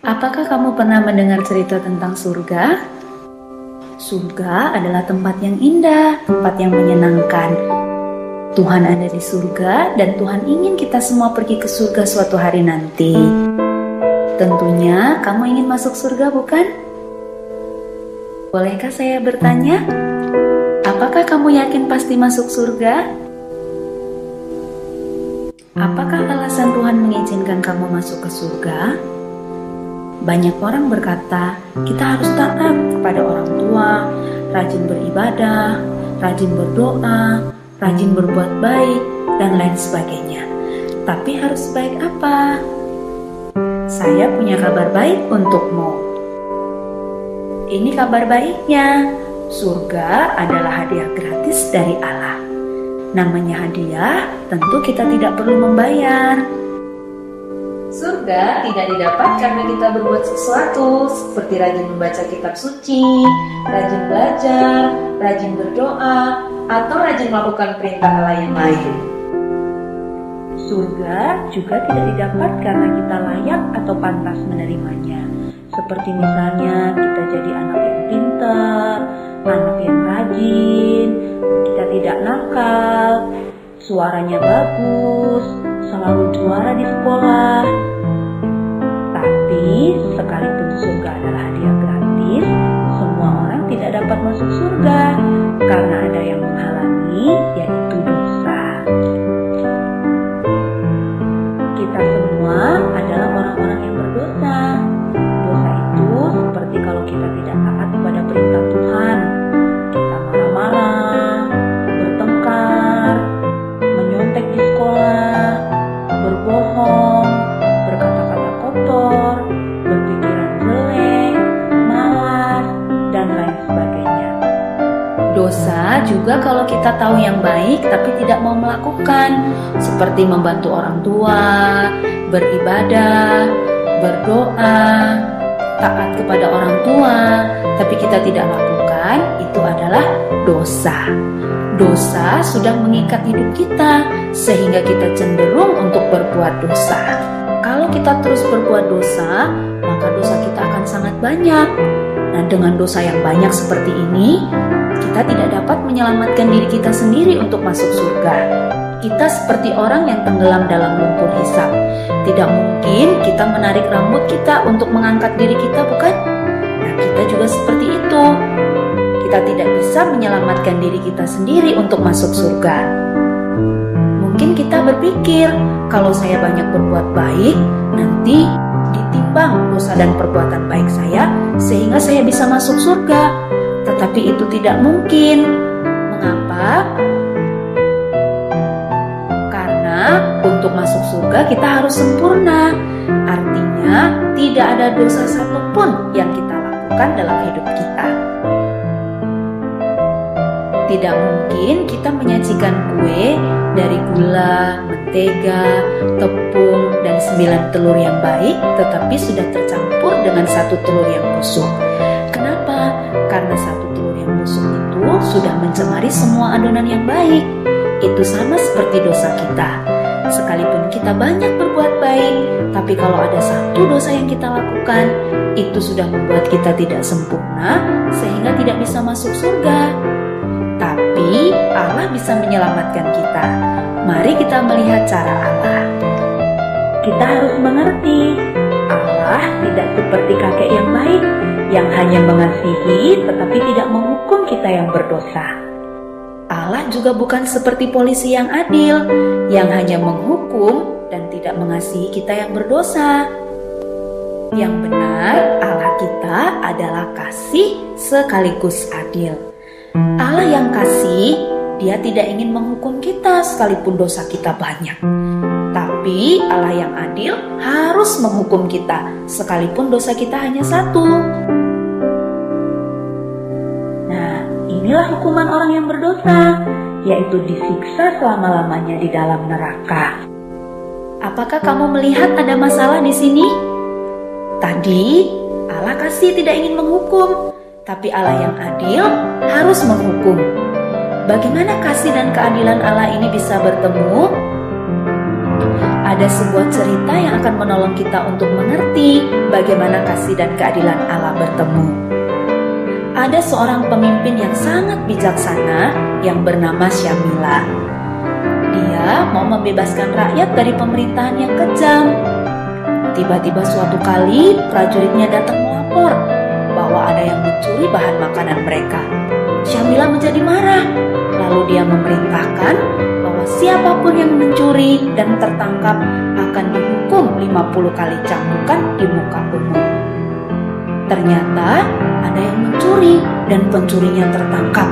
Apakah kamu pernah mendengar cerita tentang surga? Surga adalah tempat yang indah, tempat yang menyenangkan. Tuhan ada di surga dan Tuhan ingin kita semua pergi ke surga suatu hari nanti. Tentunya kamu ingin masuk surga, bukan? Bolehkah saya bertanya? Apakah kamu yakin pasti masuk surga? Apakah alasan Tuhan mengizinkan kamu masuk ke surga? Banyak orang berkata, kita harus taat kepada orang tua, rajin beribadah, rajin berdoa, rajin berbuat baik, dan lain sebagainya. Tapi harus baik apa? Saya punya kabar baik untukmu. Ini kabar baiknya, surga adalah hadiah gratis dari Allah. Namanya hadiah, tentu kita tidak perlu membayar. Surga tidak didapat karena kita berbuat sesuatu, seperti rajin membaca kitab suci, rajin belajar, rajin berdoa, atau rajin melakukan perintah Allah yang lain. Surga juga tidak didapat karena kita layak atau pantas menerimanya. Seperti misalnya kita jadi anak yang pintar, anak yang rajin, kita tidak nakal, suaranya bagus, selalu juara di sekolah. Tapi sekalipun surga adalah hadiah gratis, semua orang tidak dapat masuk surga karena ada yang menghalangi, yaitu dosa. Kita semua adalah orang-orang yang berdosa. Dosa itu seperti kalau kita tidak taat kepada perintah Tuhan, kita marah-marah, bertengkar, menyontek di sekolah, berbohong, berkata-kata kotor, berpikiran jelek, malas, dan lain sebagainya. Dosa juga kalau kita tahu yang baik tapi tidak mau melakukan, seperti membantu orang tua, beribadah, berdoa, taat kepada orang tua, tapi kita tidak lakukan, itu adalah dosa. Dosa sudah mengikat hidup kita, sehingga kita cenderung untuk berbuat dosa. Kalau kita terus berbuat dosa, maka dosa kita akan sangat banyak. Nah, dengan dosa yang banyak seperti ini, kita tidak dapat menyelamatkan diri kita sendiri untuk masuk surga. Kita seperti orang yang tenggelam dalam lumpur hisap. Tidak mungkin kita menarik rambut kita untuk mengangkat diri kita, bukan? Nah, kita juga seperti itu. Kita tidak bisa menyelamatkan diri kita sendiri untuk masuk surga. Mungkin kita berpikir, kalau saya banyak berbuat baik, nanti ditimbang dosa dan perbuatan baik saya, sehingga saya bisa masuk surga. Tetapi itu tidak mungkin. Mengapa? Karena untuk masuk surga kita harus sempurna. Artinya tidak ada dosa satupun yang kita lakukan dalam hidup kita. Tidak mungkin kita menyajikan kue dari gula, mentega, tepung, dan 9 telur yang baik, tetapi sudah tercampur dengan 1 telur yang busuk. Kenapa? Karena 1 telur yang busuk itu sudah mencemari semua adonan yang baik. Itu sama seperti dosa kita. Sekalipun kita banyak berbuat baik, tapi kalau ada 1 dosa yang kita lakukan, itu sudah membuat kita tidak sempurna, sehingga tidak bisa masuk surga. Tapi Allah bisa menyelamatkan kita. Mari kita melihat cara Allah. Kita harus mengerti, Allah tidak seperti kakek yang baik, yang hanya mengasihi tetapi tidak menghukum kita yang berdosa. Allah juga bukan seperti polisi yang adil, yang hanya menghukum dan tidak mengasihi kita yang berdosa. Yang benar, Allah kita adalah kasih sekaligus adil. Allah yang kasih, Dia tidak ingin menghukum kita sekalipun dosa kita banyak. Tapi Allah yang adil harus menghukum kita sekalipun dosa kita hanya 1. Nah, inilah hukuman orang yang berdosa, yaitu disiksa selama-lamanya di dalam neraka. Apakah kamu melihat ada masalah di sini? Tadi Allah kasih tidak ingin menghukum, tapi Allah yang adil harus menghukum. Bagaimana kasih dan keadilan Allah ini bisa bertemu? Ada sebuah cerita yang akan menolong kita untuk mengerti bagaimana kasih dan keadilan Allah bertemu. Ada seorang pemimpin yang sangat bijaksana yang bernama Syamila. Dia mau membebaskan rakyat dari pemerintahan yang kejam. Tiba-tiba suatu kali prajuritnya datang melapor bahwa ada yang mencuri bahan makanan mereka. Syamila menjadi marah, lalu dia memerintahkan bahwa siapapun yang mencuri dan tertangkap akan dihukum 50 kali cambukan di muka umum. Ternyata ada yang mencuri dan pencurinya tertangkap.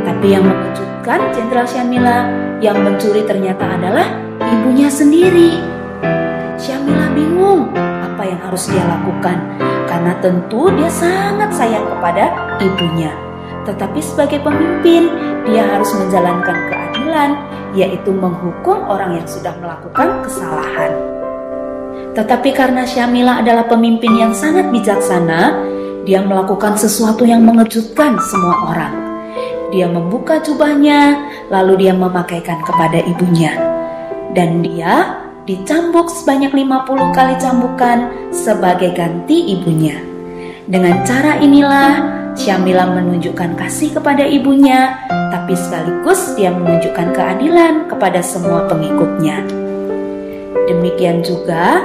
Tapi yang mengejutkan Jenderal Syamila, yang mencuri ternyata adalah ibunya sendiri. Syamila bingung apa yang harus dia lakukan, karena tentu dia sangat sayang kepada ibunya. Tetapi sebagai pemimpin, dia harus menjalankan keadilan, yaitu menghukum orang yang sudah melakukan kesalahan. Tetapi karena Syamila adalah pemimpin yang sangat bijaksana, dia melakukan sesuatu yang mengejutkan semua orang. Dia membuka jubahnya, lalu dia memakaikan kepada ibunya. Dan dia dicambuk sebanyak 50 kali cambukan sebagai ganti ibunya. Dengan cara inilah Syamila menunjukkan kasih kepada ibunya, tapi sekaligus dia menunjukkan keadilan kepada semua pengikutnya. Demikian juga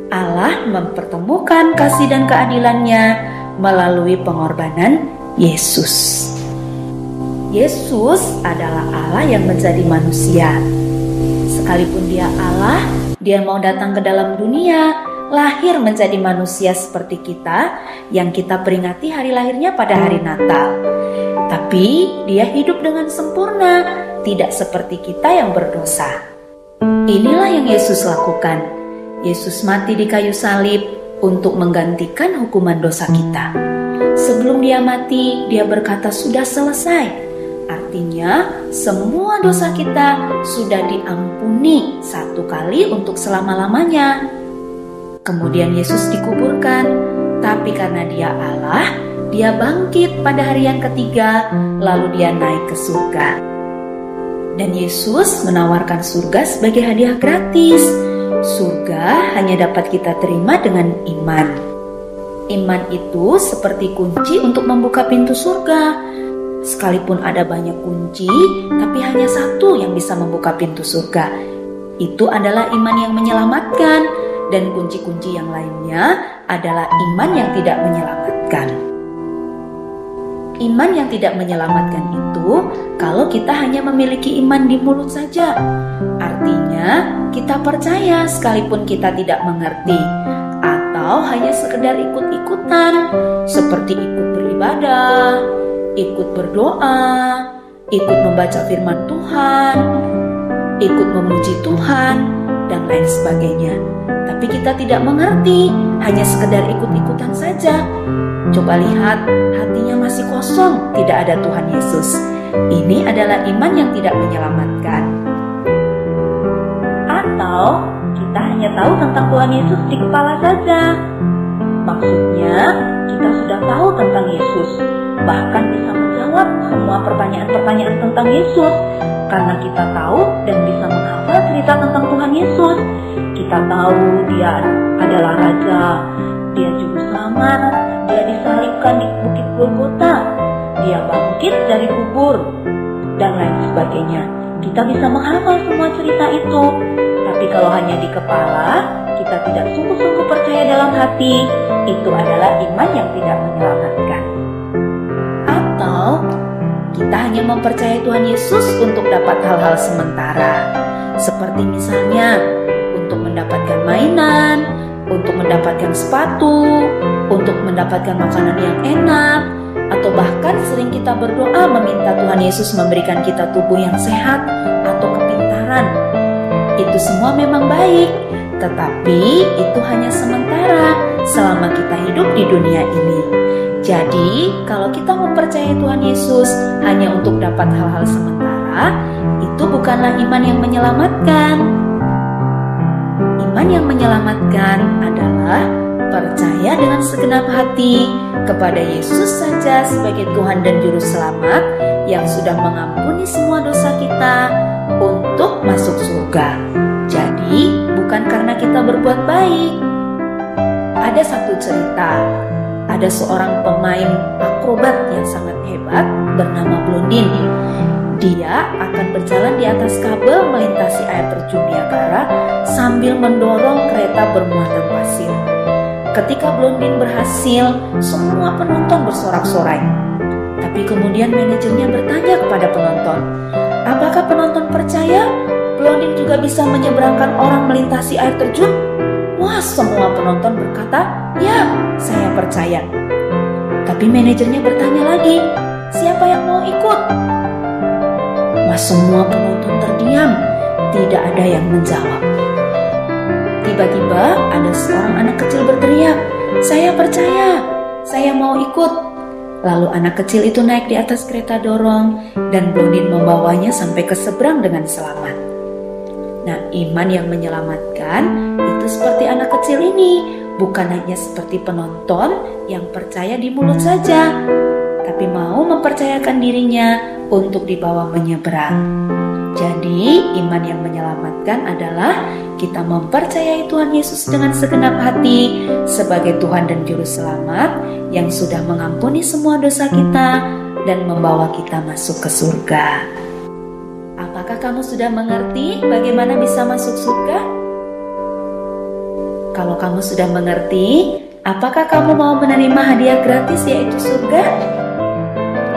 Allah mempertemukan kasih dan keadilannya melalui pengorbanan Yesus. Yesus adalah Allah yang menjadi manusia. Sekalipun dia Allah, dia mau datang ke dalam dunia, lahir menjadi manusia seperti kita yang kita peringati hari lahirnya pada hari Natal. Tapi dia hidup dengan sempurna, tidak seperti kita yang berdosa. Inilah yang Yesus lakukan. Yesus mati di kayu salib untuk menggantikan hukuman dosa kita. Sebelum dia mati, dia berkata sudah selesai. Artinya semua dosa kita sudah diampuni satu kali untuk selama-lamanya. Kemudian Yesus dikuburkan, tapi karena dia Allah, dia bangkit pada hari yang ketiga, lalu dia naik ke surga. Dan Yesus menawarkan surga sebagai hadiah gratis. Surga hanya dapat kita terima dengan iman. Iman itu seperti kunci untuk membuka pintu surga. Sekalipun ada banyak kunci, tapi hanya satu yang bisa membuka pintu surga. Itu adalah iman yang menyelamatkan. Dan kunci-kunci yang lainnya adalah iman yang tidak menyelamatkan. Iman yang tidak menyelamatkan itu kalau kita hanya memiliki iman di mulut saja. Artinya kita percaya sekalipun kita tidak mengerti, atau hanya sekedar ikut-ikutan seperti ikut beribadah, ikut berdoa, ikut membaca firman Tuhan, ikut memuji Tuhan, dan lain sebagainya. Tapi kita tidak mengerti, hanya sekedar ikut-ikutan saja. Coba lihat, hatinya masih kosong, tidak ada Tuhan Yesus. Ini adalah iman yang tidak menyelamatkan. Atau kita hanya tahu tentang Tuhan Yesus di kepala saja. Maksudnya, kita sudah tahu tentang Yesus, bahkan bisa menjawab semua pertanyaan-pertanyaan tentang Yesus, karena kita tahu dan bisa menghafal cerita tentang Tuhan Yesus. Kita tahu dia adalah Raja, dia Juru Selamat, dia disalibkan di Bukit Golgota, dia bangkit dari kubur, dan lain sebagainya. Kita bisa menghafal semua cerita itu, tapi kalau hanya di kepala, kita tidak sungguh-sungguh percaya dalam hati, itu adalah iman yang tidak menyelamatkan. Atau kita hanya mempercayai Tuhan Yesus untuk dapat hal-hal sementara, seperti misalnya untuk mendapatkan mainan, untuk mendapatkan sepatu, untuk mendapatkan makanan yang enak, atau bahkan sering kita berdoa meminta Tuhan Yesus memberikan kita tubuh yang sehat atau kepintaran. Itu semua memang baik, tetapi itu hanya sementara selama kita hidup di dunia ini. Jadi, kalau kita mempercayai Tuhan Yesus hanya untuk dapat hal-hal sementara, itu bukanlah iman yang menyelamatkan. Iman yang menyelamatkan adalah percaya dengan segenap hati kepada Yesus saja sebagai Tuhan dan Juru Selamat yang sudah mengampuni semua dosa kita untuk masuk surga. Jadi, bukan karena kita berbuat baik. Ada ada satu cerita. Ada seorang pemain akrobat yang sangat hebat bernama Blondin. Dia akan berjalan di atas kabel melintasi air terjun Niagara sambil mendorong kereta bermuatan pasir. Ketika Blondin berhasil, semua penonton bersorak-sorai. Tapi kemudian manajernya bertanya kepada penonton, apakah penonton percaya Blondin juga bisa menyeberangkan orang melintasi air terjun? Wah, semua penonton berkata, ya, saya percaya. Tapi manajernya bertanya lagi, siapa yang mau ikut? Wah, semua penonton terdiam, tidak ada yang menjawab. Tiba-tiba ada seorang anak kecil berteriak, saya percaya, saya mau ikut. Lalu anak kecil itu naik di atas kereta dorong dan Blondin membawanya sampai ke seberang dengan selamat. Nah, iman yang menyelamatkan itu seperti anak kecil ini, bukan hanya seperti penonton yang percaya di mulut saja, tapi mau mempercayakan dirinya untuk dibawa menyeberang. Jadi, iman yang menyelamatkan adalah kita mempercayai Tuhan Yesus dengan segenap hati sebagai Tuhan dan Juru Selamat yang sudah mengampuni semua dosa kita dan membawa kita masuk ke surga. Apakah kamu sudah mengerti bagaimana bisa masuk surga? Kalau kamu sudah mengerti, apakah kamu mau menerima hadiah gratis yaitu surga?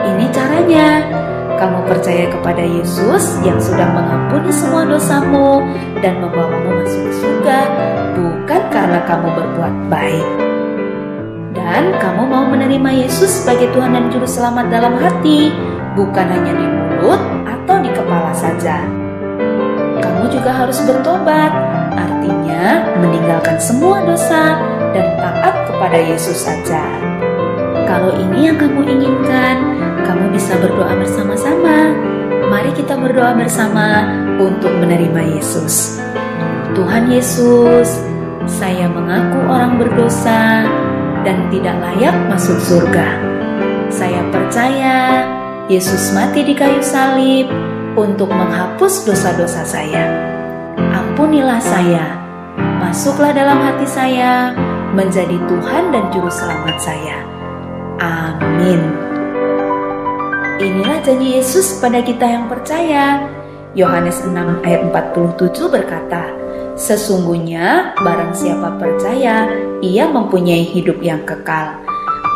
Ini caranya. Kamu percaya kepada Yesus yang sudah mengampuni semua dosamu dan membawamu masuk ke surga, bukan karena kamu berbuat baik. Dan kamu mau menerima Yesus sebagai Tuhan dan Juru Selamat dalam hati, bukan hanya di mulut atau di kepala saja. Kamu juga harus bertobat, artinya meninggalkan semua dosa dan taat kepada Yesus saja. Kalau ini yang kamu inginkan, kamu bisa berdoa bersama-sama. Mari kita berdoa bersama untuk menerima Yesus. Tuhan Yesus, saya mengaku orang berdosa dan tidak layak masuk surga. Saya percaya Yesus mati di kayu salib untuk menghapus dosa-dosa saya. Ampunilah saya, masuklah dalam hati saya, menjadi Tuhan dan Juru Selamat saya. Amin. Inilah janji Yesus pada kita yang percaya. Yohanes 6 ayat 47 berkata, sesungguhnya barang siapa percaya, ia mempunyai hidup yang kekal.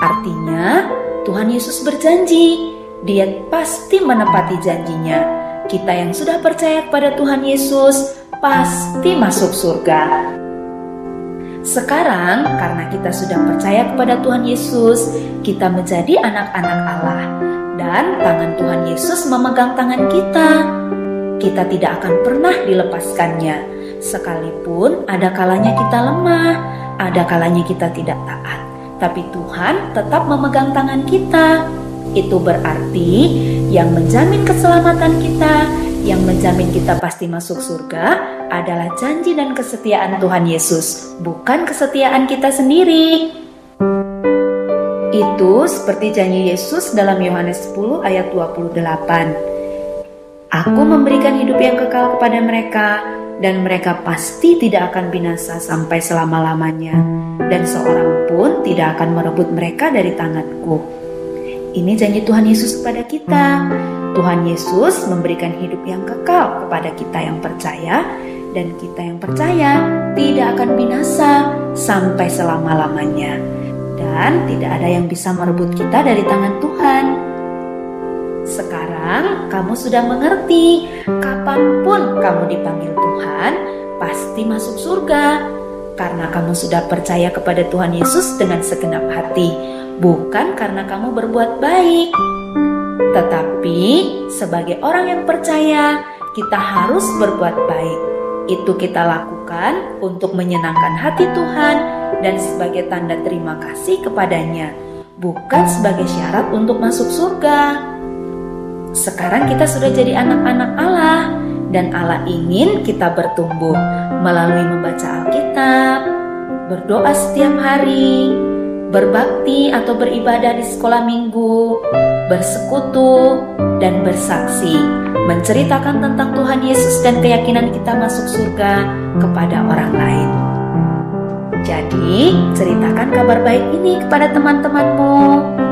Artinya, Tuhan Yesus berjanji, Dia pasti menepati janjinya. Kita yang sudah percaya kepada Tuhan Yesus, pasti masuk surga. Sekarang, karena kita sudah percaya kepada Tuhan Yesus, kita menjadi anak-anak Allah. Dan tangan Tuhan Yesus memegang tangan kita. Kita tidak akan pernah dilepaskannya. Sekalipun ada kalanya kita lemah, ada kalanya kita tidak taat. Tapi Tuhan tetap memegang tangan kita. Itu berarti yang menjamin keselamatan kita, yang menjamin kita pasti masuk surga adalah janji dan kesetiaan Tuhan Yesus, bukan kesetiaan kita sendiri. Itu seperti janji Yesus dalam Yohanes 10 ayat 28. Aku memberikan hidup yang kekal kepada mereka, dan mereka pasti tidak akan binasa sampai selama-lamanya, dan seorang pun tidak akan merebut mereka dari tanganku. Ini janji Tuhan Yesus kepada kita. Tuhan Yesus memberikan hidup yang kekal kepada kita yang percaya, dan kita yang percaya tidak akan binasa sampai selama-lamanya. Dan tidak ada yang bisa merebut kita dari tangan Tuhan. Sekarang kamu sudah mengerti, kapanpun kamu dipanggil Tuhan, pasti masuk surga. Karena kamu sudah percaya kepada Tuhan Yesus dengan segenap hati, bukan karena kamu berbuat baik. Tetapi sebagai orang yang percaya, kita harus berbuat baik. Itu kita lakukan untuk menyenangkan hati Tuhan dan sebagai tanda terima kasih kepadanya, bukan sebagai syarat untuk masuk surga. Sekarang kita sudah jadi anak-anak Allah, dan Allah ingin kita bertumbuh melalui membaca Alkitab, berdoa setiap hari, berbakti atau beribadah di sekolah minggu, bersekutu, dan bersaksi, menceritakan tentang Tuhan Yesus dan keyakinan kita masuk surga kepada orang lain. Jadi, ceritakan kabar baik ini kepada teman-temanmu.